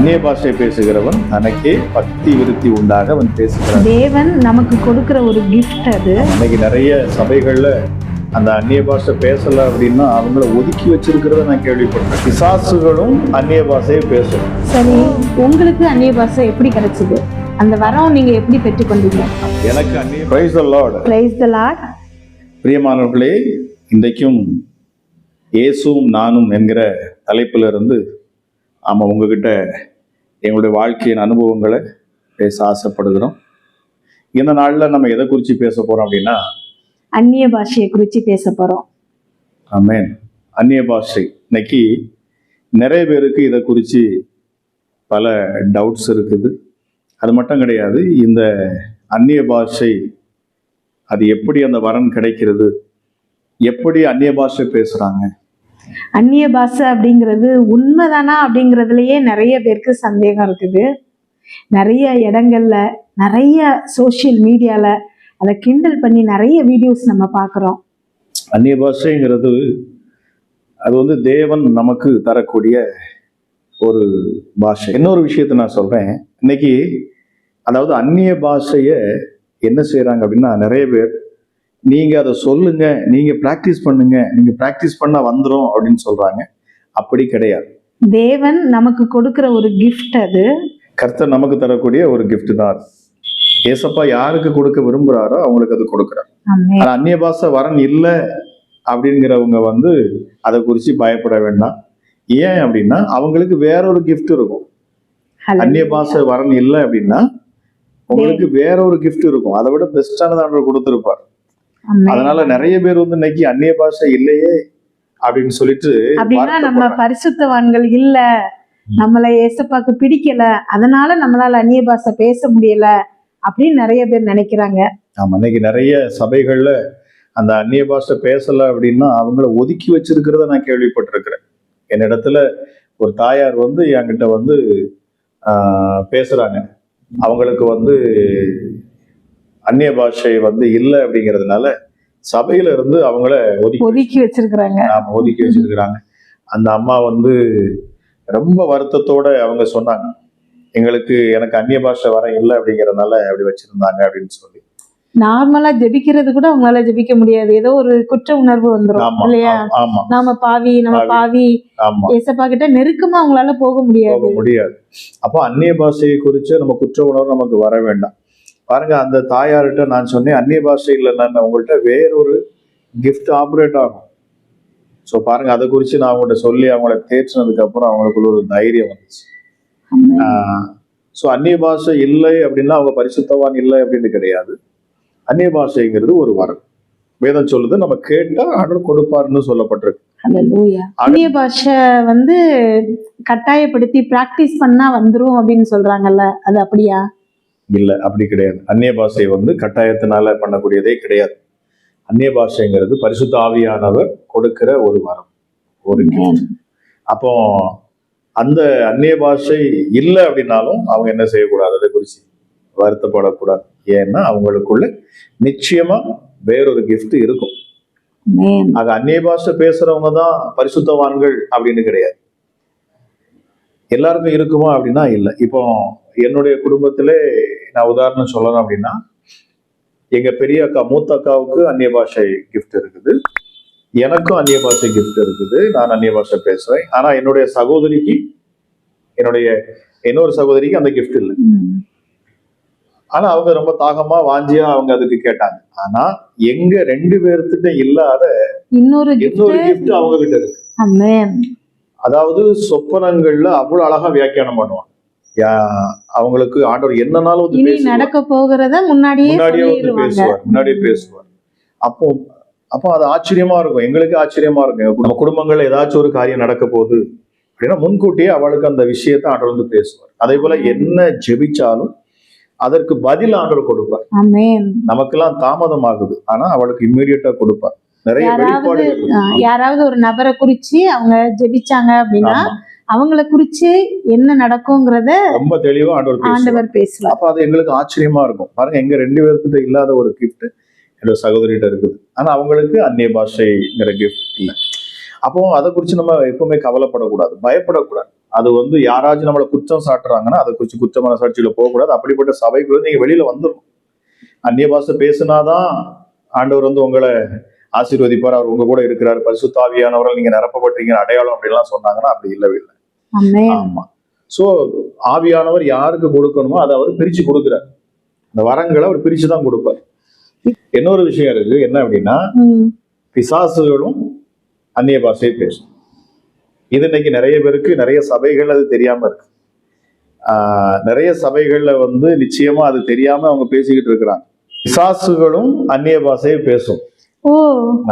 அந்நிய பாஷை பேசுகிறவன் தனக்கே பக்தி விருத்தி உண்டாக அவன் பேசுகிறான். தேவன் நமக்கு கொடுக்கிற ஒரு கிஃப்ட் அது. இன்னைக்கு நிறைய சபைகள்ல அந்த அந்நிய பாஷை பேசல அப்படின்னா அவங்கள ஒதுக்கி வச்சிருக்கிறத நான் கேள்விப்பட்டேன். பிசாசுகளும் அந்நிய பாஷையை பேசும். சரி, உங்களுக்கு அந்நிய பாஷை எப்படி கிடைச்சது? அந்த வரம் நீங்க எப்படி பெற்றுக்கொண்டீங்க? எனக்கு அந்நிய praise the Lord. Praise the Lord. பிரியமானவர்களே, இன்றைக்கும் இயேசுவும் நானும் என்கிற தலைப்புல இருந்து ஆமாம் உங்ககிட்ட எங்களுடைய வாழ்க்கையின் அனுபவங்களை பேச ஆசைப்படுகிறோம். இந்த நாளில் நம்ம எதை குறித்து பேச போகிறோம் அப்படின்னா அந்நிய பாஷையை குறித்து பேச போகிறோம். ஆமென். அந்நிய பாஷை. இன்னைக்கு நிறைய பேருக்கு இதை குறித்து பல டவுட்ஸ் இருக்குது. அது மட்டும் கிடையாது, இந்த அந்நிய பாஷை அது எப்படி அந்த வரன் கிடைக்கிறது, எப்படி அந்நிய பாஷை பேசுகிறாங்க, அந்நிய பாஷை அப்படிங்கிறது உண்மைதானா அப்படிங்கிறதுலயே நிறைய பேருக்கு சந்தேகம் இருக்குது. நிறைய இடங்கள்ல, நிறைய சோசியல் மீடியால அதை கிண்டல் பண்ணி நிறைய வீடியோஸ் நம்ம பார்க்குறோம். அந்நிய பாஷைங்கிறது அது வந்து தேவன் நமக்கு தரக்கூடிய ஒரு பாஷை. இன்னொரு விஷயத்தை நான் சொல்றேன். இன்னைக்கு அதாவது அந்நிய பாஷையை என்ன செய்யறாங்க அப்படின்னா, நிறைய பேர் நீங்க அதை சொல்லுங்க, நீங்க பிராக்டிஸ் பண்ணுங்க, நீங்க பிராக்டிஸ் பண்ணா வந்துரும் அப்படின்னு சொல்றாங்க. அப்படி கிடையாது. தேவன் நமக்கு கொடுக்கிற ஒரு கிஃப்ட் அது. கர்த்தர் நமக்கு தரக்கூடிய ஒரு கிஃப்ட் தான் அது. ஏசப்பா யாருக்கு கொடுக்க விரும்புறாரோ அவங்களுக்கு அது கொடுக்குறாரு. ஆனா அந்நிய பாஷை வரன் இல்லை அப்படிங்கிறவங்க வந்து அதை குறித்து பயப்பட வேண்டாம். ஏன் அப்படின்னா அவங்களுக்கு வேற ஒரு கிஃப்ட் இருக்கும். அந்நிய பாஷை வரன் இல்லை அப்படின்னா உங்களுக்கு வேற ஒரு கிஃப்ட் இருக்கும், அதை விட பெஸ்டானதான் கொடுத்திருப்பார். அதனால நிறைய பேர் வந்து இன்னைக்கு அந்நிய பாஷை இல்லையே அப்படின்னு சொல்லிட்டு, அப்படின்னா நம்ம பரிசுத்தவான்கள் இல்ல, நம்மளை ஏசப்பாக்கு பிடிக்கல, அதனால நம்மளால அந்நிய பாஷை பேச முடியல அப்படின்னு நிறைய பேர் நினைக்கிறாங்க. ஆமா, இன்னைக்கு நிறைய சபைகள்ல அந்த அந்நிய பாஷை பேசல அப்படின்னா அவங்கள ஒதுக்கி வச்சிருக்கிறத நான் கேள்விப்பட்டிருக்கிறேன். என்னிடத்துல ஒரு தாயார் வந்து என்கிட்ட வந்து பேசுறாங்க. அவங்களுக்கு வந்து அந்நிய பாஷை வந்து இல்லை அப்படிங்கிறதுனால சபையில இருந்து அவங்கள ஒதுக்கி வச்சிருக்கிறாங்க. ஒதுக்கி வச்சிருக்கிறாங்க. அந்த அம்மா வந்து ரொம்ப வருத்தத்தோட அவங்க சொன்னாங்க, எனக்கு அந்நிய பாஷை வர இல்லை அப்படிங்கிறதுனால அப்படி வச்சிருந்தாங்க அப்படின்னு சொல்லி. நார்மலா ஜெபிக்கிறது கூட அவங்களால ஜெபிக்க முடியாது, ஏதோ ஒரு குற்ற உணர்வு வந்துடும் இல்லையா? நம்ம பாவி ஏசப்பா கிட்ட நெருக்கமா அவங்களால போக முடியாது. அப்போ அந்நிய பாஷையை குறித்து நம்ம குற்ற உணர்வு நமக்கு வர வேண்டாம். பாருங்க, அந்த தாயார்கிட்ட நான் சொன்னேன், அந்நிய பாஷை இல்லைன்னா உங்கள்கிட்ட வேறொரு கிஃப்ட் ஆப்ரேட் ஆகும். ஸோ பாருங்க, அதை குறித்து நான் அவங்கள்ட்ட சொல்லி அவங்கள தேற்றினதுக்கு அப்புறம் அவங்களுக்குள்ள ஒரு தைரியம் வந்துச்சு. ஸோ அந்நிய பாஷை இல்லை அப்படின்னா அவங்க பரிசுத்தவான் இல்லை அப்படின்னு கிடையாது. அந்நிய பாஷைங்கிறது ஒரு வரம். வேதம் சொல்லுது, நம்ம கேட்டா ஆண்டவர் கொடுப்பாருன்னு சொல்லப்பட்டிருக்கு. அந்நிய பாஷை வந்து கட்டாயப்படுத்தி பிராக்டிஸ் பண்ணா வந்துரும் அப்படின்னு சொல்றாங்கல்ல, அது அப்படியா? இல்லை, அப்படி கிடையாது. அந்நிய பாஷை வந்து கட்டாயத்தினால பண்ணக்கூடியதே கிடையாது. அந்நிய பாஷைங்கிறது பரிசுத்த ஆவியானவர் கொடுக்கிற ஒரு வரம், ஒரு கிஃப்ட். அப்போ அந்த அந்நிய பாஷை இல்லை அப்படின்னாலும் அவங்க என்ன செய்யக்கூடாது, அதை குறித்து வருத்தப்படக்கூடாது. ஏன்னா அவங்களுக்குள்ள நிச்சயமா வேறொரு கிஃப்ட் இருக்கும். ஆக அந்நிய பாஷை பேசுறவங்க தான் பரிசுத்தவான்கள் அப்படின்னு கிடையாது. எல்லாருக்கும் இருக்குமா அப்படின்னா இல்லை. இப்போ என்னுடைய குடும்பத்திலே நான் உதாரணம் சொல்லணும் அப்படின்னா, எங்க பெரிய அக்கா, மூத்த அக்காவுக்கு அந்நிய பாஷை கிஃப்ட் இருக்குது, எனக்கும் அந்நிய பாஷை கிஃப்ட் இருக்குது. நான் அந்நிய பாஷை பேசுறேன். ஆனா என்னுடைய சகோதரிக்கு, இன்னொரு சகோதரிக்கு அந்த கிஃப்ட் இல்லை. ஆனா அவங்க ரொம்ப தாகமா வாஞ்சியா அவங்க அதுக்கு கேட்டாங்க. ஆனா எங்க ரெண்டு பேர்த்திட்ட இல்லாத இன்னொரு கிஃப்ட் அவங்க கிட்ட இருக்கு. அதாவது சொப்பனங்கள்ல அவ்வளவு அழகா வியாக்கியானம் பண்ணுவாங்க. அவங்களுக்கு ஆண்டவர் என்னன்னாலும் வந்து நடக்க போகிறத முன்னாடியே பேசுவார். அப்போ அது ஆச்சரியமா இருக்கும், எங்களுக்கு ஆச்சரியமா இருக்கும். நம்ம குடும்பங்கள்ல ஏதாச்சும் ஒரு காரியம் நடக்க போகுது அப்படின்னா முன்கூட்டியே அவளுக்கு அந்த விஷயத்தை ஆண்டவர் வந்து பேசுவார். அதே போல என்ன ஜெபிச்சாலும் அதற்கு பதில் ஆண்டவர் கொடுப்பார். நமக்கெல்லாம் தாமதம் ஆகுது, ஆனா அவளுக்கு இம்மீடியட்டா கொடுப்பார். நிறைய வெளிப்பாடுகள். யாராவது ஒரு நபரை குறிச்சு அவங்க ஜெபிச்சாங்க அப்படின்னா அவங்கள குறிச்சு என்ன நடக்கும்ங்கிறத ரொம்ப தெளிவா ஆண்டவர் பேசுவார். அப்ப அது எங்களுக்கு ஆச்சரியமா இருக்கும். பாருங்க, எங்க ரெண்டு பேர்கிட்ட இல்லாத ஒரு கிஃப்ட் என்னோட சகோதரிகிட்ட இருக்குது. ஆனா அவங்களுக்கு அந்நிய பாஷைங்கிற கிஃப்ட் இல்லை. அப்போ அதை குறித்து நம்ம எப்பவுமே கவலைப்படக்கூடாது, பயப்படக்கூடாது. அது வந்து யாராச்சும் நம்மளை குற்றம் சாட்டுறாங்கன்னா அதை குறிச்சு குற்றமான சாட்சியில போகக்கூடாது. அப்படிப்பட்ட சபைக்கு வந்து நீங்க வெளியில வந்துடணும். அந்நிய பாஷை பேசினாதான் ஆண்டவர் வந்து உங்களை ஆசீர்வதிப்பார், அவர் உங்க கூட இருக்கிறார், பரிசுத்த ஆவியானவரால் நீங்க நிரப்பப்பட்டீங்க அடையாளம் அப்படின்லாம் சொன்னாங்கன்னா அப்படி இல்லவே இல்லை. ஆமா. சோ ஆவியானவர் யாருக்கு கொடுக்கணுமோ அதை அவர் பிரிச்சு கொடுக்கிறார். இந்த வரங்களை அவர் பிரிச்சு தான் கொடுப்பார். இன்னொரு விஷயம் இருக்கு, என்ன அப்படின்னா பிசாசுகளும் அந்நிய பாஷையை பேசும். இது இன்னைக்கு நிறைய பேருக்கு நிறைய சபைகள் அது தெரியாம இருக்கு. நிறைய சபைகள்ல வந்து நிச்சயமா அது தெரியாம அவங்க பேசிக்கிட்டு இருக்கிறாங்க. பிசாசுகளும் அந்நிய பாஷையை பேசும்.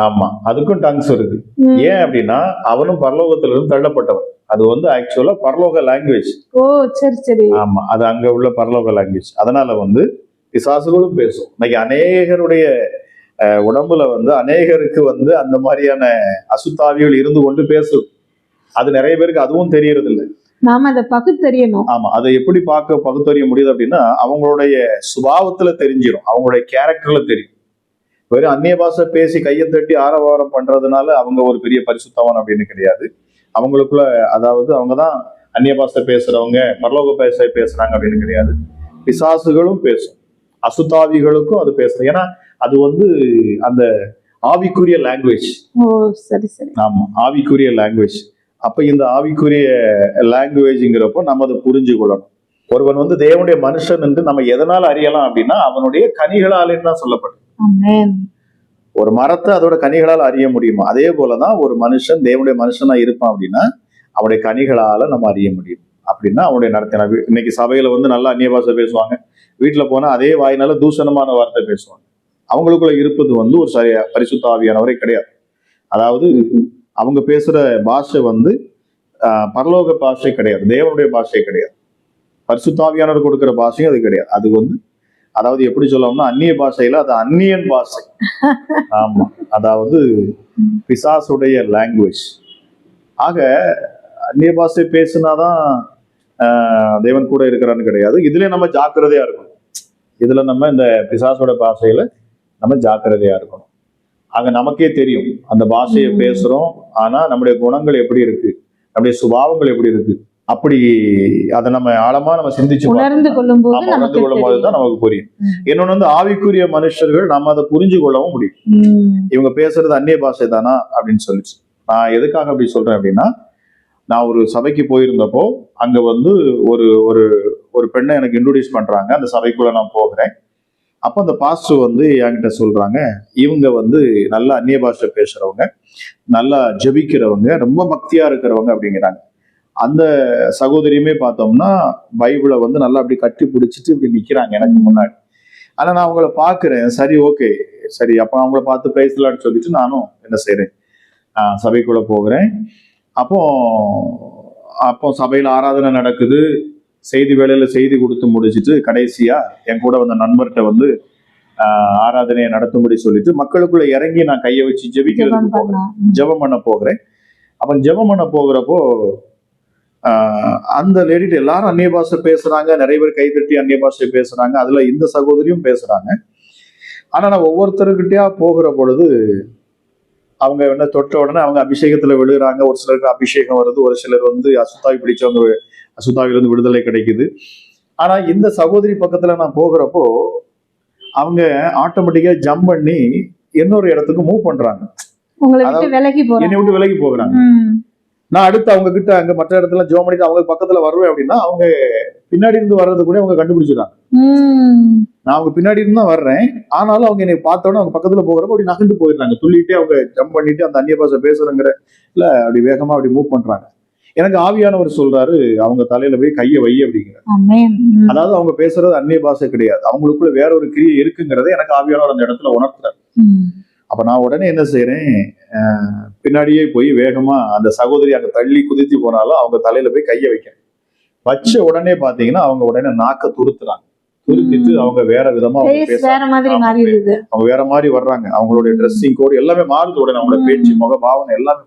ஆமா, அதுக்கும் டங்ஸ் இருக்கு. ஏன் அப்படின்னா அவனும் பரலோகத்துல இருந்து தள்ளப்பட்டவன். அது வந்து ஆக்சுவலா பரலோக லாங்குவேஜ். ஆமா, அது அங்க உள்ள பரலோக லாங்குவேஜ். அதனால வந்து பிசாசுகளும் பேசும். இன்னைக்கு அநேகருடைய உடம்புல வந்து அநேகருக்கு வந்து அந்த மாதிரியான அசுத்தாவிகள் இருந்து கொண்டு பேசும். அது நிறைய பேருக்கு அதுவும் தெரியறது இல்லை. நாம அதை பகுத்தறியணும். ஆமா, அதை எப்படி பகுத்தறிய முடியுது அப்படின்னா அவங்களுடைய சுபாவத்துல தெரிஞ்சிடும், அவங்களுடைய கேரக்டர்ல தெரியும். வெறும் அந்நிய பாஷை பேசி கையை தட்டி ஆரவாரம் பண்றதுனால அவங்க ஒரு பெரிய பரிசுத்தவான் அப்படின்னு கிடையாது. அவங்களுக்குள்ள, அதாவது அவங்கதான் அந்நிய பாஷை பேசுறவங்க, பரலோக பாஷை பேசுறாங்க அப்படின்னு கிடையாது. பிசாசுகளும் பேசும், அசுத்தாவிகளுக்கும் அது பேசுறது. ஏன்னா அது வந்து அந்த ஆவிக்குரிய லாங்குவேஜ். ஆமா, ஆவிக்குரிய லாங்குவேஜ். அப்ப இந்த ஆவிக்குரிய லாங்குவேஜ்ங்கிறப்போ நம்ம அதை புரிஞ்சு கொள்ளணும். ஒருவன் வந்து தேவனுடைய மனுஷன் என்று நம்ம எதனால அறியலாம் அப்படின்னா அவனுடைய கனிகளாலேன்னு தான் சொல்லப்படும். ஒரு மரத்தை அதோட கனிகளால் அறிய முடியுமா? அதே போலதான் ஒரு மனுஷன் தேவனுடைய மனுஷனா இருப்பான் அப்படின்னா அவனுடைய கனிகளால நம்ம அறிய முடியும். அப்படின்னா அவனுடைய நடத்தின இன்னைக்கு சபையில வந்து நல்லா அந்நிய பாஷை பேசுவாங்க, வீட்டுல போனா அதே வாயினால தூஷணமான வார்த்தை பேசுவாங்க. அவங்களுக்குள்ள இருப்பது வந்து ஒரு பரிசுத்த ஆவியானவரே கிடையாது. அதாவது அவங்க பேசுற பாஷை வந்து பரலோக பாஷை கிடையாது, தேவனுடைய பாஷை கிடையாது, பரிசுத்த ஆவியானவர் கொடுக்கிற பாஷையும் அது கிடையாது. அது வந்து அதாவது எப்படி சொல்லணும்னா அந்நிய பாஷையில அது அந்நியன் பாஷை. ஆமா, அதாவது பிசாசுடைய லாங்குவேஜ். ஆக அந்நிய பாஷை பேசினாதான் தேவன் கூட இருக்கிறான்னு கிடையாது. இதுல நம்ம ஜாக்கிரதையா இருக்கணும். இதுல நம்ம இந்த பிசாசோட பாஷையில நம்ம ஜாக்கிரதையா இருக்கணும். ஆக நமக்கே தெரியும் அந்த பாஷையை பேசுறோம், ஆனா நம்முடைய குணங்கள் எப்படி இருக்கு, நம்முடைய சுபாவங்கள் எப்படி இருக்கு, அப்படி அதை நம்ம ஆழமா நம்ம சிந்திச்சு உணர்ந்து கொள்ளும் போதுதான் நமக்கு புரியும். இன்னொன்னு வந்து ஆவிக்குரிய மனுஷர்கள் நம்ம அதை புரிஞ்சு கொள்ளவும் முடியும். இவங்க பேசுறது அந்நிய பாஷை தானா அப்படின்னு சொல்லிச்சு. நான் எதுக்காக அப்படி சொல்றேன் அப்படின்னா, நான் ஒரு சபைக்கு போயிருந்தப்போ அங்க வந்து ஒரு ஒரு ஒரு பெண்ணை எனக்கு இன்ட்ரோடியூஸ் பண்றாங்க. அந்த சபைக்குள்ள நான் போகிறேன். அப்போ அந்த பாஸ்டர் வந்து என்கிட்ட சொல்றாங்க, இவங்க வந்து நல்லா அந்நிய பாஷை பேசுறவங்க, நல்லா ஜெபிக்கிறவங்க, ரொம்ப பக்தியா இருக்கிறவங்க அப்படிங்கிறாங்க. அந்த சகோதரியுமே பார்த்தோம்னா பைபிளை வந்து நல்லா அப்படி கட்டி பிடிச்சிட்டு இப்படி நிக்கிறாங்க எனக்கு முன்னாடி. ஆனா நான் அவங்கள பாக்குறேன், சரி ஓகே சரி, அப்ப அவங்கள பார்த்து பேசலான்னு சொல்லிட்டு நானும் என்ன செய்யறேன், சபைக்குள்ள போகிறேன். அப்போ சபையில ஆராதனை நடக்குது, செய்தி வேலையில செய்தி கொடுத்து முடிச்சுட்டு கடைசியா என் கூட வந்த நண்பர்கிட்ட வந்து ஆராதனையை நடத்தும்படி சொல்லிட்டு மக்களுக்குள்ள இறங்கி நான் கையை வச்சு ஜெபிக்கிறதுக்கு போகிறேன், ஜெபம் பண்ண போகிறேன். அப்ப ஜெபம் பண்ண போகிறப்போ அந்த லேடிட்டு எல்லாரும் அந்நிய பாஷை பேசுறாங்க, நிறைய பேர் கைதட்டி அந்நிய பாஷை பேசுறாங்க, அதுல இந்த சகோதரியும் பேசுறாங்க. ஆனா நான் ஒவ்வொருத்தருக்கிட்டயா போகிற பொழுது அவங்க என்ன தொட்ட உடனே அவங்க அபிஷேகத்துல விழுகிறாங்க. ஒரு சிலருக்கு அபிஷேகம் வருது, ஒரு சிலர் வந்து அசுத்தாவி பிடிச்சவங்க அசுத்தாவிலிருந்து விடுதலை கிடைக்குது. ஆனா இந்த சகோதரி பக்கத்துல நான் போகிறப்போ அவங்க ஆட்டோமேட்டிக்கா ஜம்ப் பண்ணி இன்னொரு இடத்துக்கு மூவ் பண்றாங்க, என்னை விட்டு விலகி போகிறாங்க. நான் அடுத்து அவங்க கிட்ட அங்க மற்ற இடத்துல ஜோம் பண்ணிட்டு அவங்க பக்கத்துல வருவேன் அப்படின்னா அவங்க பின்னாடி இருந்து வர்றது கூட அவங்க கண்டுபிடிச்சிடறாங்க. நான் அவங்க பின்னாடி இருந்து தான் வர்றேன், ஆனாலும் அவங்க என்னை பார்த்தோன்னா அவங்க பக்கத்துல போகிறப்ப அப்படி நகண்டு போயிடுறாங்க. துள்ளிட்டே அவங்க ஜம்ப் பண்ணிட்டு அந்த அந்நிய பாஷை பேசுறங்கிற இல்ல அப்படி வேகமா அப்படி மூவ் பண்றாங்க. எனக்கு ஆவியானவர் சொல்றாரு, அவங்க தலையில போய் கையை வை அப்படிங்கிறார். அதாவது அவங்க பேசுறது அந்நிய பாஷை கிடையாது, அவங்களுக்குள்ள வேற ஒரு கிரியை இருக்குங்கிறத எனக்கு ஆவியானவர் அந்த இடத்துல உணர்த்துறாரு. அப்ப நான் உடனே என்ன செய்யறேன், பின்னாடியே போய் வேகமா அந்த சகோதரி அங்க தள்ளி குதித்து போனாலும் அவங்க தலையில போய் கையை வைக்கிறேன். வச்ச உடனே பாத்தீங்கன்னா அவங்க உடனே நாக்க துருத்துறாங்க. துருத்திட்டு அவங்க வேற விதமா அவங்க வேற மாதிரி வர்றாங்க. அவங்களுடைய ட்ரெஸ்ஸிங் கோடு எல்லாமே மாறுது. உடனே அவங்களோட பேச்சு, முக பாவனை எல்லாமே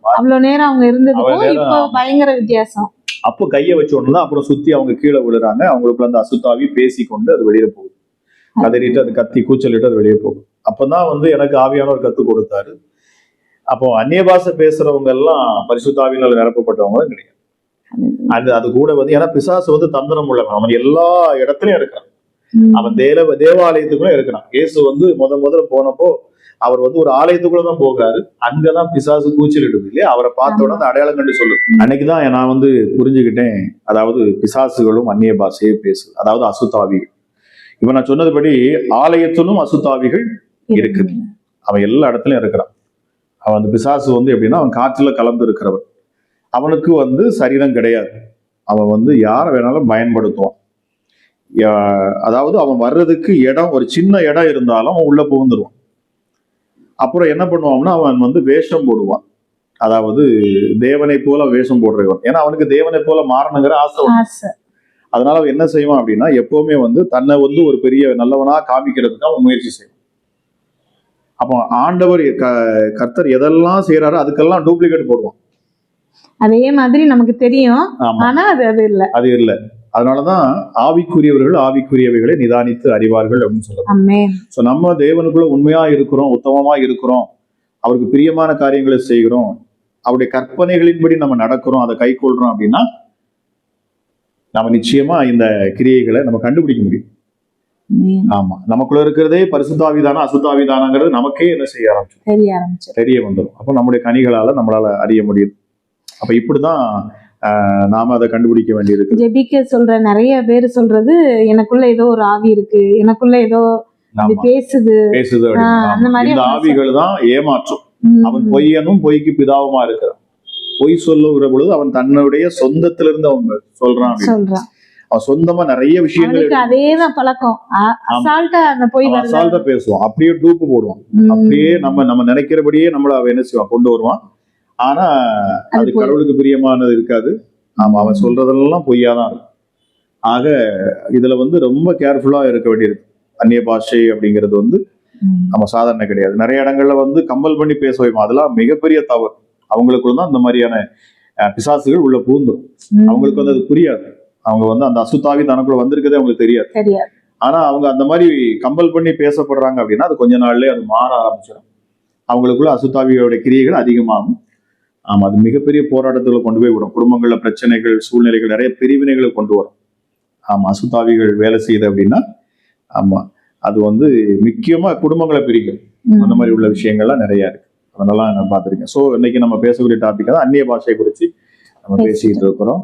பயங்கர வித்தியாசம். அப்போ கையை வச்ச உடனே அப்புறம் சுத்தி அவங்க கீழே விழுறாங்க. அவங்களுக்குள்ள அந்த அசுத்தாவி பேசிக்கொண்டு அது வெளியே போகுது, கதறிட்டு அது கத்தி கூச்சலிட்டு அது வெளியே போகும். அப்பதான் வந்து எனக்கு ஆவியானவர் கத்து கொடுத்தாரு. அப்போ அந்நிய பாஷை பேசுறவங்க எல்லாம் பரிசுத்த ஆவியினால நிரப்பப்பட்டவங்களும் கிடையாது. அது கூட வந்து ஏன்னா பிசாசு வந்து தந்திரம் உள்ளவன், அவன் எல்லா இடத்துலயும் இருக்கிறான். அவன் தேவாலயத்துக்குள்ள இருக்கிறான். இயேசு வந்து முதல்ல போனப்போ அவர் வந்து ஒரு ஆலயத்துக்குள்ளதான் போகிறாரு. அங்கதான் பிசாசு கூச்சலிடுது இல்லையா, அவரை பார்த்த உடனே அந்த அடையாளம் கண்டு சொல்லு. அன்னைக்குதான் நான் வந்து புரிஞ்சுக்கிட்டேன், அதாவது பிசாசுகளும் அந்நிய பாஷையை பேசு, அதாவது அசுத்தாவிகள். இப்ப நான் சொன்னதுபடி ஆலயத்திலும் அசுத்தாவிகள் இருக்குது. அவன் எல்லா இடத்துலயும் இருக்கிறான். அவன் அந்த பிசாசு வந்து எப்படின்னா அவன் காற்றுல கலந்து இருக்கிறவன். அவனுக்கு வந்து சரீரம் கிடையாது. அவன் வந்து யாரை வேணாலும் பயன்படுத்துவான். அதாவது அவன் வர்றதுக்கு இடம், ஒரு சின்ன இடம் இருந்தாலும் அவன் உள்ள புகுந்துருவான். அப்புறம் என்ன பண்ணுவான்னா அவன் வந்து வேஷம் போடுவான். அதாவது தேவனை போல வேஷம் போடுறவன். ஏன்னா அவனுக்கு தேவனை போல மாறணுங்கிற ஆசை. அதனால அவன் என்ன செய்வான் அப்படின்னா எப்பவுமே வந்து தன்னை வந்து ஒரு பெரிய நல்லவனா காமிக்கிறதுக்கு அவன் முயற்சி செய்வான். அப்போ ஆண்டவர் கர்த்தர் எதெல்லாம் செய்யறாரோ அதுக்கெல்லாம் டூப்ளிகேட் போடுவான். அதே மாதிரி நமக்கு தெரியும், ஆனா அது இல்ல. அதனாலதான் ஆவிக்குரியவர்கள் ஆவிக்குரியவைகளை நிதானித்து அறிவார்கள் அப்படின்னு சொல்லுவாங்க. நம்ம தேவனுக்குள்ள உண்மையா இருக்கிறோம், உத்தமமா இருக்கிறோம், அவருக்கு பிரியமான காரியங்களை செய்கிறோம், அவருடைய கற்பனைகளின்படி நம்ம நடக்கிறோம், அதை கை கொள்றோம் அப்படின்னா நம்ம நிச்சயமா இந்த கிரியைகளை நம்ம கண்டுபிடிக்க முடியும். ஆமா, நமக்குள்ள இருக்கிறதே பரிசுத்தாவிதானா அசுத்தாவிதானாங்கிறது நமக்கே என்ன செய்ய ஆரம்பிச்சு தெரிய வந்துடும். அப்ப நம்முடைய கனிகளால நம்மளால அறிய முடியும். அப்ப இப்படிதான் நாம அதை கண்டுபிடிக்க வேண்டியிருக்கு. ஜெபிக்க சொல்ற நிறைய பேர் சொல்றது, எனக்குள்ள ஏதோ ஒரு ஆவி இருக்கு, எனக்குள்ள ஏதோ பேசுது. அந்த மாதிரி ஆவிகள் தான் ஏமாற்றும். அவன் பொய்யனும் பொய்க்கு பிதாவுமா இருக்கிறான். பொய் சொல்லுகிற பொழுது அவன் தன்னுடைய சொந்தத்திலிருந்து அவன் சொல்றான். அவன் சொந்தமா நிறைய விஷயங்கள் அதேதான் பழக்கம். அசால்ட்டா பேசுவான், அப்படியே டூப்பு போடுவான், அப்படியே நம்ம நினைக்கிறபடியே நம்மள அவன் என்ன செய்வான், கொண்டு வருவான். ஆனா அது கடவுளுக்கு பிரியமானது இருக்காது. ஆமா, அவன் சொல்றதெல்லாம் பொய்யாதான் இருக்கும். ஆக இதுல வந்து ரொம்ப கேர்ஃபுல்லா இருக்க வேண்டியிருக்கு. அந்நிய பாஷை அப்படிங்கிறது வந்து நம்ம சாதாரண கிடையாது. நிறைய இடங்கள்ல வந்து கம்பல் பண்ணி பேச வைப்போம். அதெல்லாம் மிகப்பெரிய தவறு. அவங்களுக்குள்ள தான் இந்த மாதிரியான பிசாசுகள் உள்ள பூந்துடும். அவங்களுக்கு வந்து அது புரியாது. அவங்க வந்து அந்த அசுத்தாவி தனக்குள்ள வந்திருக்கதே அவங்களுக்கு தெரியாது. ஆனா அவங்க அந்த மாதிரி கம்பல் பண்ணி பேசப்படுறாங்க அப்படின்னா அது கொஞ்ச நாள்லயே அது மாற ஆரம்பிச்சிடும். அவங்களுக்குள்ள அசுத்தாவியோட கிரியைகள் அதிகமாகும். ஆமா, அது மிகப்பெரிய போராட்டத்துல கொண்டு போய் விடும். குடும்பங்கள்ல பிரச்சனைகள், சூழ்நிலைகள், நிறைய பிரிவினைகளை கொண்டு வரும். ஆமா, அசுத்தாவிகள் வேலை செய்யுது அப்படின்னா ஆமா அது வந்து முக்கியமா குடும்பங்களை பிரிக்கும். அந்த மாதிரி உள்ள விஷயங்கள்லாம் நிறைய இருக்கு. அதெல்லாம் நான் பார்த்திருக்கேன். சோ இன்னைக்கு நம்ம பேசக்கூடிய டாபிக் தான் அந்நிய பாஷையை குறித்து நம்ம பேசிக்கிட்டு இருக்கிறோம்.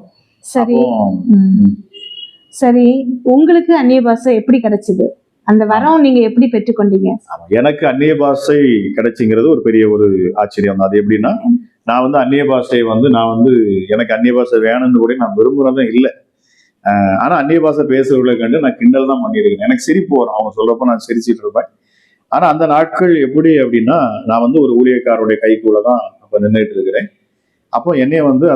சரி, உங்களுக்கு அந்நிய பாஷை எப்படி கிடைச்சது? அந்த வரம் நீங்க எப்படி பெற்றுக்கொண்டீங்க? எனக்கு அந்நிய பாஷை கிடைச்சுங்கிறது ஒரு பெரிய ஒரு ஆச்சரியம் தான். அது எப்படின்னா, நான் வந்து அந்நிய பாஷையை வந்து நான் வந்து எனக்கு அந்நிய பாஷை வேணும்னு கூட நான் விரும்புறதும் இல்லை. ஆனா அந்நிய பாஷை பேசுறவர்களை கண்டு நான் கிண்டல் தான் பண்ணியிருக்கேன். எனக்கு சிரிப்பு வரும், அவங்க சொல்றப்ப நான் சிரிச்சிட்டு இருப்பேன். ஆனா அந்த நாட்கள் எப்படி அப்படின்னா, நான் வந்து ஒரு ஊழியக்காரருடைய கைக்குள்ளதான் அப்ப நின்றுட்டு இருக்கிறேன். அப்போ என்னைய வந்து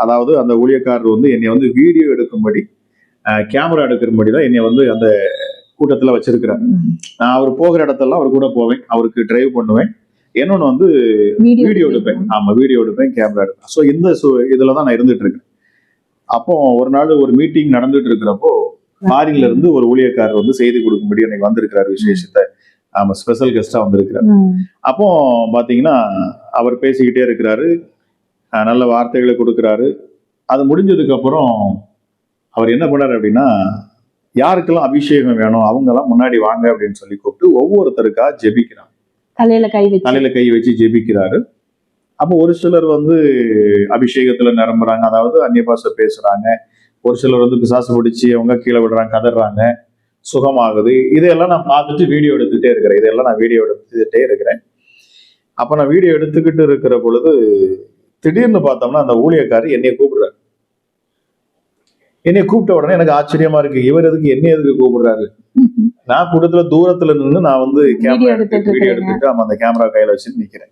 அதாவது அந்த ஊழியக்காரர் வந்து என்னை வந்து வீடியோ எடுக்கும்படி, கேமரா எடுக்கிறபடி தான் என்னை வந்து அந்த கூட்டத்துல வச்சிருக்கிறார். நான் அவர் போகிற இடத்தெல்லாம் அவர் கூட போவேன், அவருக்கு டிரைவ் பண்ணுவேன். இன்னொன்னு வந்து வீடியோ எடுப்பேன். ஆமா, வீடியோ எடுப்பேன், கேமரா எடுப்பேன். ஸோ இந்த இதுலதான் நான் இருந்துட்டு இருக்கேன். அப்போ ஒரு நாள் ஒரு மீட்டிங் நடந்துட்டு இருக்கிறப்போ ஃபாரின்ல இருந்து ஒரு ஊழியக்காரர் வந்து செய்தி கொடுக்கும்படி எனக்கு வந்திருக்கிறாரு, விசேஷத்தை. ஆமா, ஸ்பெஷல் கெஸ்டா வந்திருக்கிறார். அப்போ பாத்தீங்கன்னா அவர் பேசிக்கிட்டே இருக்கிறாரு, நல்ல வார்த்தைகளை கொடுக்கிறாரு. அது முடிஞ்சதுக்கு அப்புறம் அவர் என்ன பண்ணாரு அப்படின்னா, யாருக்கெல்லாம் அபிஷேகம் வேணும் அவங்க எல்லாம் முன்னாடி வாங்க அப்படின்னு சொல்லி கூப்பிட்டு ஒவ்வொருத்தருக்கா ஜெபிக்கிறார். தலையில கை வச்சு ஜெபிக்கிறாரு. அப்போ ஒரு சிலர் வந்து அபிஷேகத்துல நிரம்புறாங்க, அதாவது அந்நிய பாஷை பேசுறாங்க. ஒரு சிலர் வந்து பிசாசு பிடிச்சி அவங்க கீழே விடுறாங்க, கதறாங்க, சுகமாகுது. இதெல்லாம் நான் பார்த்துட்டு வீடியோ எடுத்துக்கிட்டே இருக்கிறேன். அப்ப நான் வீடியோ எடுத்துக்கிட்டு இருக்கிற பொழுது திடீர்னு பார்த்தோம்னா அந்த ஊழியக்காரர் என்னைய கூப்பிடுறாரு. என்னைய கூப்பிட்ட உடனே எனக்கு ஆச்சரியமா இருக்கு, இவர் எதுக்கு கூப்பிடுறாரு? நான் கூட்டத்துல தூரத்துல நின்று நான் வந்து வீடியோ எடுத்துட்டு அந்த கேமரா கையில வச்சுட்டு நிக்கிறேன்.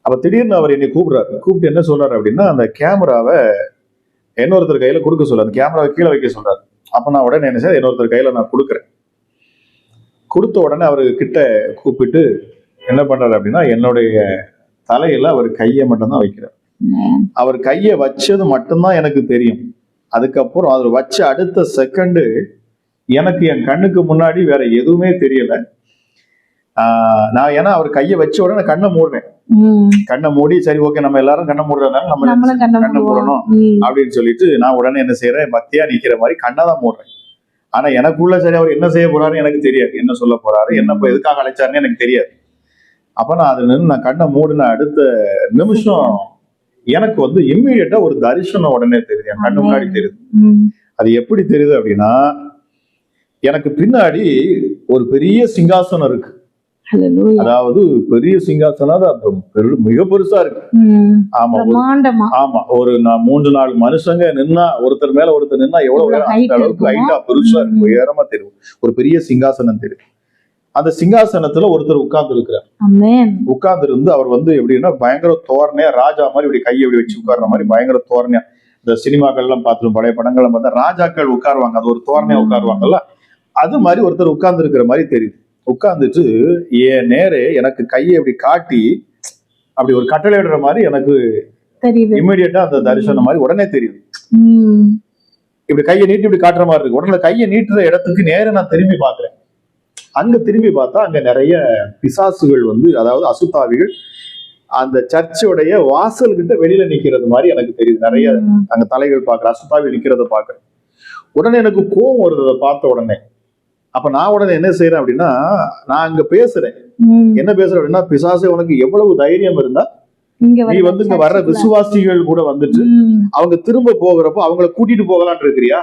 அப்ப திடீர்னு அவர் என்னை கூப்பிட்டு என்ன சொல்றாரு அப்படின்னா, அந்த கேமராவை இன்னொருத்தர் கையில கொடுக்க சொல்றாரு, அந்த கேமராவை கீழே வைக்க சொல்றாரு. அப்ப நான் உடனே என்ன செய்ய, இன்னொருத்தர் கையில நான் கொடுக்குறேன். கொடுத்த உடனே அவரு கிட்ட கூப்பிட்டு என்ன பண்றாரு அப்படின்னா, என்னுடைய தலையில அவர் கையை மட்டும்தான் வைக்கிறார். அவர் கையை வச்சது மட்டும்தான் எனக்கு தெரியும். அதுக்கப்புறம் அவர் வச்ச அடுத்த செகண்டு எனக்கு என் கண்ணுக்கு முன்னாடி வேற எதுவுமே தெரியல. நான் ஏன்னா அவர் கையை வச்ச உடனே கண்ணை மூடுறேன். கண்ணை மூடி சரி ஓகே நம்ம எல்லாரும் கண்ணை மூடுறதுனால நம்மளும் கண்ணை மூடணும் அப்படின்னு சொல்லிட்டு நான் உடனே என்ன செய்யறேன், பக்தியா நிக்கிற மாதிரி கண்ணை தான் மூடுறேன். ஆனா எனக்குள்ள சரி அவர் என்ன செய்ய போறாரு எனக்கு தெரியாது, என்ன சொல்ல போறாரு, என்ன எதுக்காக அழைச்சாருன்னு எனக்கு தெரியாது. அப்ப நான் அது நின்று நான் கண்ணை மூடின அடுத்த நிமிஷம் எனக்கு வந்து இம்மீடியட்டா ஒரு தரிசனம் உடனே தெரியுது, என் கண்ணு முன்னாடி தெரியுது. அது எப்படி தெரியுது அப்படின்னா, எனக்கு பின்னாடி ஒரு பெரிய சிங்காசனம் இருக்கு. அதாவது பெரிய சிங்காசனம் மிக பெருசா இருக்கு. ஆமா ஆமா, ஒரு 3-4 மனுஷங்க நின்னா, ஒருத்தர் மேல ஒருத்தர் நின்னா எவ்வளவு அந்த அளவுக்கு ஹைட்டா பெருசா இருக்கு, உயரமா தெரியும். ஒரு பெரிய சிங்காசனம் தெரியும். அந்த சிங்காசனத்துல ஒருத்தர் உட்கார்ந்து இருக்கிறார். உட்கார்ந்து இருந்து அவர் வந்து எப்படின்னா பயங்கர தோரணையா ராஜா மாதிரி இப்படி கையை இப்படி வச்சு உட்கார்ற மாதிரி பயங்கர தோரணையா, இந்த சினிமாக்கள் எல்லாம் பார்த்துருவோம், பழைய படங்கள்லாம் பார்த்தா ராஜாக்கள் உட்காருவாங்க, அது ஒரு தோரணையா உட்காருவாங்கல்ல, அது மாதிரி ஒருத்தர் உட்கார்ந்து இருக்கிற மாதிரி தெரியுது. உட்கார்ந்துட்டு என் நேரே எனக்கு கையை இப்படி காட்டி அப்படி ஒரு கட்டளை இடுற மாதிரி எனக்கு இம்மிடியட்டா அந்த தரிசனம் மாதிரி உடனே தெரியுது. இப்படி கையை நீட்டி இப்படி காட்டுற மாதிரி இருக்கு. உடனே கையை நீட்டுற இடத்துக்கு நேரம் நான் திரும்பி பாக்குறேன். அங்க திரும்பி பார்த்தா அங்க நிறைய பிசாசுகள் வந்து, அதாவது அசுத்தாவிகள் அந்த சர்ச்சோடைய வாசல் கிட்ட வெளியில நிக்கிறது மாதிரி எனக்கு தெரியுது. நிறைய அங்க தலைகள் பாக்குறேன், அசுத்தாவி நிக்கிறத பாக்குறேன். உடனே எனக்கு கோபம் வருது அதை பார்த்த உடனே. அப்ப நான் உடனே என்ன செய்யறேன் அப்படின்னா, நான் அங்க பேசுறேன். என்ன பேசுறேன் அப்படின்னா, பிசாசே உனக்கு எவ்வளவு தைரியம் இருந்தா நீ வந்து இங்க வர்ற விசுவாசிகள் கூட வந்துட்டு அவங்க திரும்ப போகிறப்போ அவங்கள கூட்டிட்டு போகலான் இருக்கிறியா,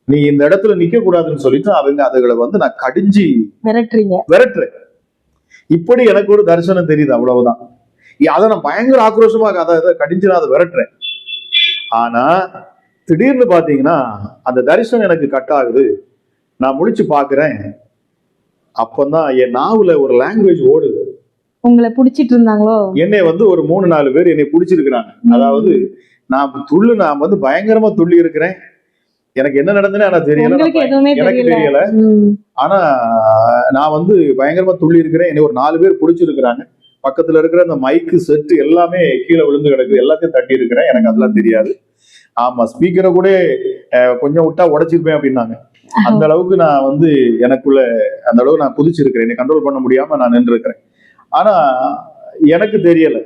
நீ இந்த இடத்துல நிக்க கூடாதுன்னு சொல்லிட்டு அவங்க அதுகளை வந்து நான் கடிஞ்சு விரட்டுறேன். இப்படி எனக்கு ஒரு தரிசனம் தெரியுது, அவ்வளவுதான். அதை நான் பயங்கர ஆக்ரோஷமாக அதை கடிஞ்சு நான் அதை விரட்டுறேன். ஆனா திடீர்னு பாத்தீங்கன்னா அந்த தரிசனம் எனக்கு கட் ஆகுது. நான் முடிச்சு பாக்குறேன், அப்பதான் என் நாவுல ஒரு லாங்குவேஜ் ஓடுது. உங்களை பிடிச்சிட்டு இருந்தாங்களோ, என்னை வந்து ஒரு 3-4 பேர் என்னை பிடிச்சிருக்கிறாங்க. அதாவது நான் வந்து பயங்கரமா துள்ளி இருக்கிறேன். எனக்கு என்ன நடந்ததுன்னு எனக்கு தெரியல. ஆனா நான் வந்து பயங்கரமா துள்ளி இருக்கிறேன். என்னை ஒரு 4 பேர் பிடிச்சிருக்கிறாங்க. பக்கத்துல இருக்கிற அந்த மைக்கு செட்டு எல்லாமே கீழே விழுந்து கிடக்குது, எல்லாத்தையும் தட்டி இருக்கிறேன். எனக்கு அதெல்லாம் தெரியாது. ஆமா, ஸ்பீக்கரை கூட கொஞ்சம் விட்டா உடைச்சிருப்பேன் அப்படின்னாங்க. அந்த அளவுக்கு நான் வந்து எனக்குள்ள அந்த அளவுக்கு நான் குதிச்சிருக்கிறேன். என்னை கண்ட்ரோல் பண்ண முடியாம நான் நின்று இருக்கிறேன். ஆனா எனக்கு தெரியல.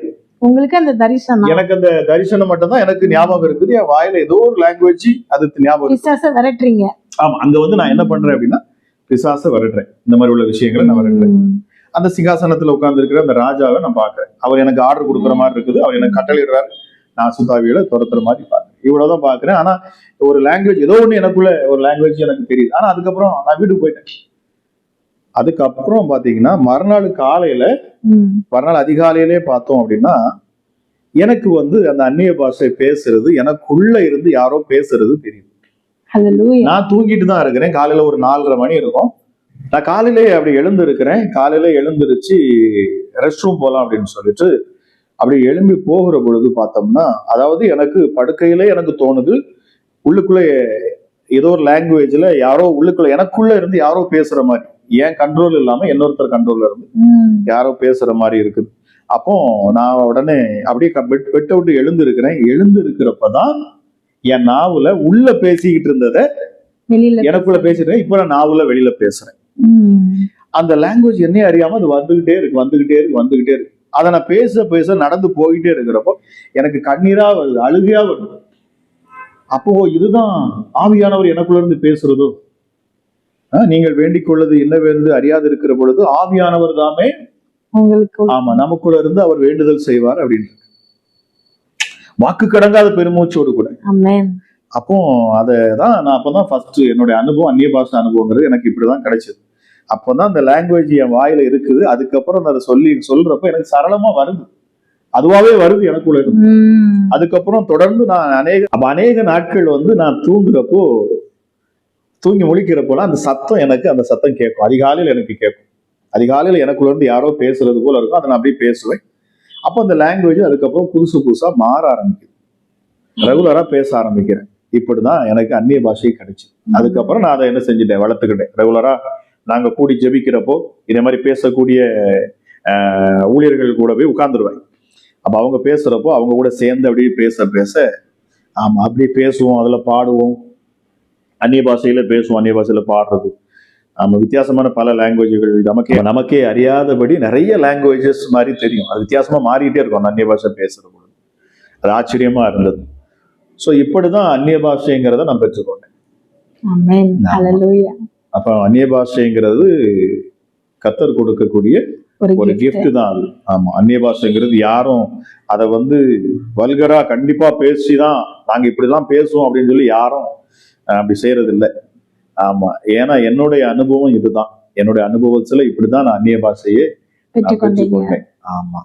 உங்களுக்கு அந்த தரிசனம், எனக்கு அந்த தரிசனம் மட்டும் தான் எனக்கு ஞாபகம் இருக்குது. என் வாயில ஏதோ ஒரு லாங்குவேஜ் அது ஞாபகம். பிசாசை விரட்டுறீங்க. ஆமா, அங்க வந்து நான் என்ன பண்றேன் அப்படின்னா பிசாசை விரட்டுறேன். இந்த மாதிரி உள்ள விஷயங்களை நான் விரட்டுறேன். அந்த சிங்காசனத்துல உட்கார்ந்து இருக்கிற அந்த ராஜாவை நான் பாக்குறேன். அவர் எனக்கு ஆர்டர் கொடுக்குற மாதிரி இருக்குது. அவர் எனக்கு கட்டளையிடுறாரு, நான் சுத்தாவியோட துரத்துற மாதிரி பாக்குறேன். இவ்வளவுதான் பாக்குறேன். ஆனா ஒரு லாங்குவேஜ் ஏதோ ஒண்ணு எனக்குள்ள ஒரு லாங்குவேஜ் எனக்கு தெரியுது. ஆனா அதுக்கப்புறம் நான் வீட்டுக்கு போயிட்டேன். அதுக்கப்புறம் பாத்தீங்கன்னா மறுநாள் அதிகாலையிலே பார்த்தோம் அப்படின்னா எனக்கு வந்து அந்த அந்நிய பாஷை பேசுறது எனக்குள்ள இருந்து யாரோ பேசுறது தெரியுது. நான் தூங்கிட்டு தான் இருக்கிறேன். காலையில ஒரு 4:30 மணி இருக்கும். நான் காலையிலே அப்படி எழுந்திருக்கிறேன். காலையில எழுந்திருச்சு ரெஸ்ட் ரூம் போலாம் அப்படின்னு சொல்லிட்டு அப்படி எழும்பி போகிற பொழுது பார்த்தோம்னா, அதாவது எனக்கு படுக்கையிலே எனக்கு தோணுது, உள்ளுக்குள்ள ஏதோ ஒரு லாங்குவேஜ்ல யாரோ உள்ளுக்குள்ள எனக்குள்ள இருந்து யாரோ பேசுற மாதிரி, ஏன் கண்ட்ரோல் இல்லாம இன்னொருத்தர் கண்ட்ரோல்ல இருந்து யாரோ பேசுற மாதிரி இருக்குது. அப்போ நான் உடனே அப்படியே பெட்டை விட்டு எழுந்து இருக்கிறப்பதான் என் நாவுல உள்ள பேசிக்கிட்டு இருந்தத எனக்குள்ள பேசிட்டேன். இப்ப நான் நாவுல வெளியில பேசுறேன். அந்த லாங்குவேஜ் என்னையே அறியாம அது வந்துகிட்டே இருக்கு. அதை நான் பேச நடந்து போயிட்டே இருக்கிறப்போ எனக்கு கண்ணீரா வருது, அழுகையா வருது. அப்போ இதுதான் ஆவியானவர் எனக்குள்ள இருந்து பேசுறதோ, நீங்கள் வேண்டிக் கொள்வது என்னவென்று அறியாது இருக்கிற பொழுது ஆவியானவர் தாமே உங்களுக்கு ஆமா நமக்குள்ள இருந்து அவர் வேண்டுதல் செய்வார் அப்படின்னு வாக்கு கடங்காத பெருமூச்சோடு கூட. அப்போ அதான் நான் அப்பதான் ஃபர்ஸ்ட் என்னுடைய அனுபவம், அந்நிய பாஷை அனுபவங்கிறது எனக்கு இப்படிதான் கிடைச்சது. அப்பதான் அந்த லாங்குவேஜ் என் வாயில இருக்குது. அதுக்கப்புறம் அதை சொல்றப்ப எனக்கு சரளமா வருது, அதுவாவே வருது எனக்குள்ள இருந்து. அதுக்கப்புறம் தொடர்ந்து நான் அநேக நாட்கள் வந்து நான் தூங்கி முழிக்கிறப்போலாம் அந்த சத்தம் கேட்கும். அதிகாலையில் எனக்கு கேட்கும். அதிகாலையில் எனக்குள்ள இருந்து யாரோ பேசுறது போல இருக்கும். அதை நான் அப்படியே பேசுவேன். அப்போ அந்த லாங்குவேஜ் அதுக்கப்புறம் புதுசா மாற ஆரம்பிக்குது. ரெகுலரா பேச ஆரம்பிக்கிறேன். இப்படிதான் எனக்கு அந்நிய பாஷை கிடைச்சு. அதுக்கப்புறம் நான் அதை என்ன செஞ்சுட்டேன், வளர்த்துக்கிட்டேன். ரெகுலரா நாங்க கூடி ஜெபிக்கிறப்போ இதே மாதிரி பேசக்கூடிய ஊழியர்கள் கூட போய் உட்கார்ந்துருவேன். அப்ப அவங்க பேசுறப்போ அவங்க கூட சேர்ந்து அப்படியே பேச ஆமா அப்படியே பேசுவோம், அதுல பாடுவோம், அந்நிய பாஷையில பேசுவோம், அந்நிய பாஷையில பாடுறது. நம்ம வித்தியாசமான பல லாங்குவேஜ்கள் நமக்கே அறியாதபடி நிறைய லாங்குவேஜஸ் மாதிரி தெரியும். அது வித்தியாசமா மாறிட்டே இருக்கும் அந்த அந்நிய பாஷை பேசுற பொழுது. அது ஆச்சரியமா இருந்தது. ஸோ இப்படிதான் அந்நிய பாஷைங்கிறத நான் பெற்றுக்கொண்டேன். ஆமென். ஹல்லேலூயா. அப்ப அந்நிய பாஷைங்கிறது கர்த்தர் கொடுக்கக்கூடிய ஒரு gift தான் அது. ஆமா, அந்நிய பாஷைங்கிறது யாரும் அதை வல்கரா கண்டிப்பா பேசிதான் நாங்க இப்படிதான் பேசுவோம் அப்படின்னு சொல்லி யாரும் அப்படி செய்யறது இல்லை. ஆமா, ஏன்னா என்னுடைய அனுபவம் இதுதான். என்னுடைய அனுபவத்துல இப்படிதான் நான் அந்நிய பாஷையை பெற்றுக்கொண்டேன். ஆமா.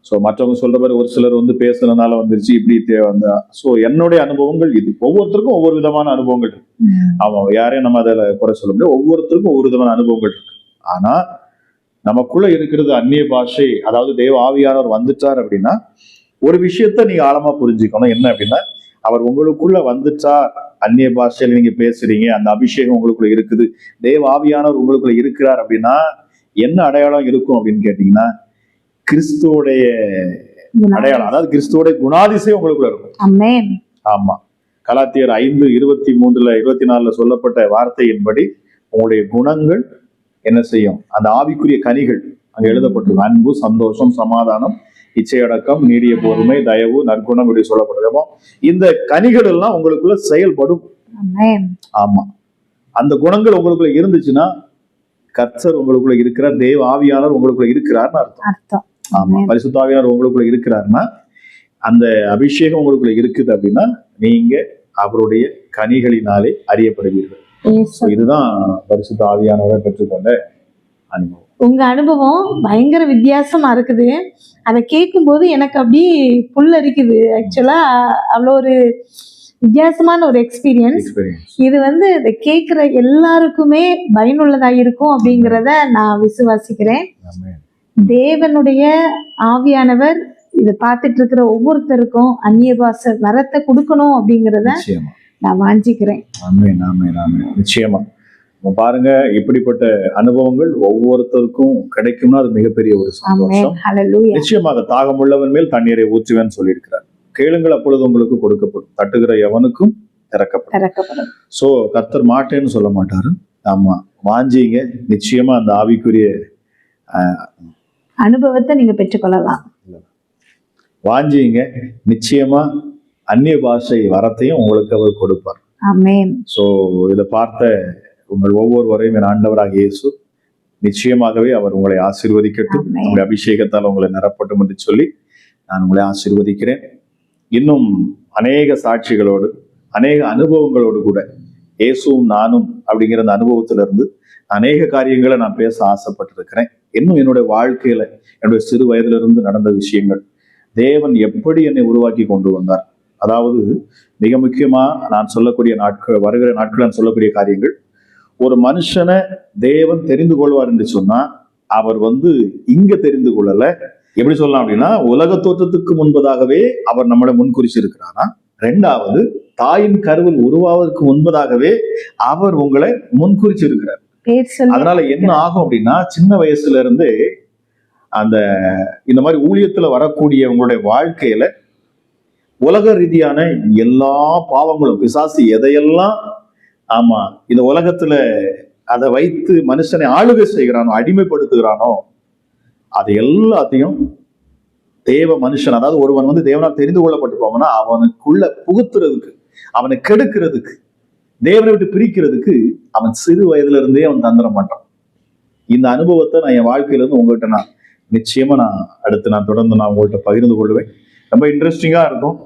ஸோ மற்றவங்க சொல்ற மாதிரி ஒரு சிலர் பேசுறதுனால வந்துருச்சு இப்படி ஸோ என்னுடைய அனுபவங்கள் இது. ஒவ்வொருத்தருக்கும் ஒவ்வொரு விதமான அனுபவங்கள் இருக்கு. ஆமா, யாரையும் நம்ம அதில் குறை சொல்ல முடியாது. ஒவ்வொருத்தருக்கும் ஒவ்வொரு விதமான அனுபவங்கள் இருக்கு. ஆனா நமக்குள்ள இருக்கிறது அந்நிய பாஷை. அதாவது தேவ ஆவியானவர் வந்துட்டார் அப்படின்னா ஒரு விஷயத்த நீங்க ஆழமா புரிஞ்சுக்கணும். என்ன அப்படின்னா, அவர் உங்களுக்குள்ள வந்துட்டார், அந்நிய பாஷையில நீங்க பேசுறீங்க, அந்த அபிஷேகம் உங்களுக்குள்ள இருக்குது, தேவ ஆவியானவர் உங்களுக்குள்ள இருக்கிறார் அப்படின்னா என்ன அடையாளம் இருக்கும் அப்படின்னு கேட்டீங்கன்னா, கிறிஸ்துவோடைய அடையாளம். அதாவது கிறிஸ்துவோடைய குணாதிசயம் உங்களுக்குள்ள இருக்கும். ஆமா, கலாத்தியர் 5:23-24 சொல்லப்பட்ட வார்த்தையின்படி உங்களுடைய குணங்கள் என்ன செய்யும்? அந்த ஆவிக்குரிய கனிகள் அங்க எழுதப்பட்டிருக்கும். அன்பு, சந்தோஷம், சமாதானம், இச்சையடக்கம், நீடிய பொறுமை, தயவு, நற்குணம் இப்படி சொல்லப்படுறோமோ இந்த கனிகள் எல்லாம் உங்களுக்குள்ள செயல்படும். ஆமா, அந்த குணங்கள் உங்களுக்குள்ள இருந்துச்சுன்னா கர்த்தர் உங்களுக்குள்ள இருக்கிறார், தேவ ஆவியானவர் உங்களுக்குள்ள இருக்கிறார்னு அர்த்தம். ஆமா, பரிசுத்த ஆவியானவர் உங்களுக்குள்ள இருக்கிறார்னா அந்த அபிஷேகம் உங்களுக்குள்ள இருக்குது அப்படின்னா நீங்க அவருடைய கனிகளினாலே அறியப்படுவீர்கள். இதுதான் பரிசுத்த ஆவியானவரை பெற்றுக்கொண்ட அனுபவம். உங்க அனுபவம் பயங்கர வித்தியாசமா இருக்குது. அதை கேட்கும்போது எனக்கு அப்படி புல்லரிக்குது. ஆக்சுவலா அவ்வளோ ஒரு வித்தியாசமான ஒரு எக்ஸ்பீரியன்ஸ். இது இதை கேட்கிற எல்லாருக்குமே பயனுள்ளதா இருக்கும் அப்படிங்கிறத நான் விசுவாசிக்கிறேன். தேவனுடைய ஆவியானவர் இதை பார்த்துட்டு இருக்கிற ஒவ்வொருத்தருக்கும் அந்நிய பாஷை வரத்தை கொடுக்கணும் அப்படிங்கிறத நான் வாஞ்சிக்கிறேன். நிச்சயமா பாருங்க, இப்படிப்பட்ட அனுபவங்கள் ஒவ்வொருத்தருக்கும் கிடைக்கும்னா அது மிகப்பெரிய ஒரு சந்தோஷம். நிச்சயமாக தாகம் உள்ளவன் மேல் தண்ணீரை ஊற்றுவேன்னு சொல்லியிருக்கிறார். கேளுங்கள் அப்பொழுது உங்களுக்கு கொடுக்கப்படும், தட்டுகிற எவனுக்கும் திறக்கப்படும். சோ கர்த்தர் மாட்டேன்னு சொல்ல மாட்டாரு. ஆமா, வாஞ்சிங்க, நிச்சயமா அந்த ஆவிக்குரிய அனுபவத்தை நீங்க பெற்றுக்கொள்ளலாம். வாஞ்சிங்க, நிச்சயமா அந்நிய பாஷை வரத்தையும் உங்களுக்கு அவர் கொடுப்பார். ஆமென். சோ இதை பார்த்த உங்கள் ஒவ்வொருவரையும் என் ஆண்டவராக இயேசு நிச்சயமாகவே அவர் உங்களை ஆசீர்வதிக்கட்டும், உங்களுடைய அபிஷேகத்தால் உங்களை நிரப்பட்டும் என்று சொல்லி நான் உங்களை ஆசீர்வதிக்கிறேன். இன்னும் அநேக சாட்சிகளோடு அநேக அனுபவங்களோடு கூட இயேசுவும் நானும் அப்படிங்கிற அந்த அனுபவத்திலிருந்து அநேக காரியங்களை நான் பேச ஆசைப்பட்டிருக்கிறேன். இன்னும் என்னுடைய வாழ்க்கையில என்னுடைய சிறு வயதிலிருந்து நடந்த விஷயங்கள், தேவன் எப்படி என்னை உருவாக்கி கொண்டு வந்தார். அதாவது மிக முக்கியமா நான் சொல்லக்கூடிய நாட்கள், வருகிற நாட்கள் நான் சொல்லக்கூடிய காரியங்கள், ஒரு மனுஷனை தேவன் தெரிந்து கொள்வார் என்று சொன்னா அவர் இங்க தெரிந்து கொள்ளல. எப்படி சொல்லலாம் அப்படின்னா, உலக தோற்றத்துக்கு முன்பதாகவே அவர் நம்மளை முன்குறிச்சிருக்கிறாரா. ரெண்டாவது, தாயின் கருவில் உருவாவதற்கு முன்பதாகவே அவர் உங்களை முன்குறிச்சிருக்கிறார். அதனால என்ன ஆகும் அப்படின்னா, சின்ன வயசுல இருந்தே இந்த மாதிரி ஊழியத்துல வரக்கூடிய உங்களுடைய வாழ்க்கையில உலக ரீதியான எல்லா பாவங்களும், பிசாசு எதையெல்லாம் ஆமா இந்த உலகத்துல அதை வைத்து மனுஷனை ஆளுகை செய்கிறானோ, அடிமைப்படுத்துகிறானோ, அது எல்லாத்தையும் தேவ மனுஷன், அதாவது ஒருவன் தேவனால் தெரிந்து கொள்ளப்பட்டு போவனா அவனுக்குள்ள புகுத்துறதுக்கு, அவனை கெடுக்கிறதுக்கு, தேவனை விட்டு பிரிக்கிறதுக்கு அவன் சிறு வயதுல இருந்தே அவன் தந்திரம் பண்றான். இந்த அனுபவத்தை நான் என் வாழ்க்கையில இருந்து உங்கள்கிட்ட நான் நிச்சயமா அடுத்து நான் தொடர்ந்து நான் உங்கள்கிட்ட பகிர்ந்து கொள்வேன். ரொம்ப இன்ட்ரெஸ்டிங்கா இருக்கும்.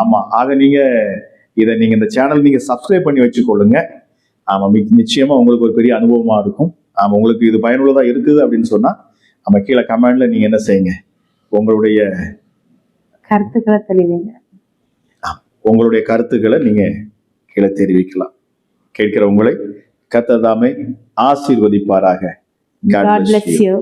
ஆமா, ஆக நீங்க இந்த சேனல் நீங்க சப்ஸ்கிரைப் பண்ணி வச்சுக்கொள்ளுங்க. ஆமா, நிச்சயமா உங்களுக்கு ஒரு பெரிய அனுபவமா இருக்கும். ஆமா, உங்களுக்கு இது பயனுள்ளதா இருக்குது அப்படின்னு சொன்னா நம்ம கீழே கமெண்ட்ல நீங்க என்ன செய்யுங்க, உங்களுடைய கருத்துக்களை தெரிவிங்க. உங்களுடைய கருத்துக்களை நீங்க கீழே தெரிவிக்கலாம். கேட்கிற உங்களை கர்த்தர் தாமே ஆசீர்வதிப்பாராக. God bless you.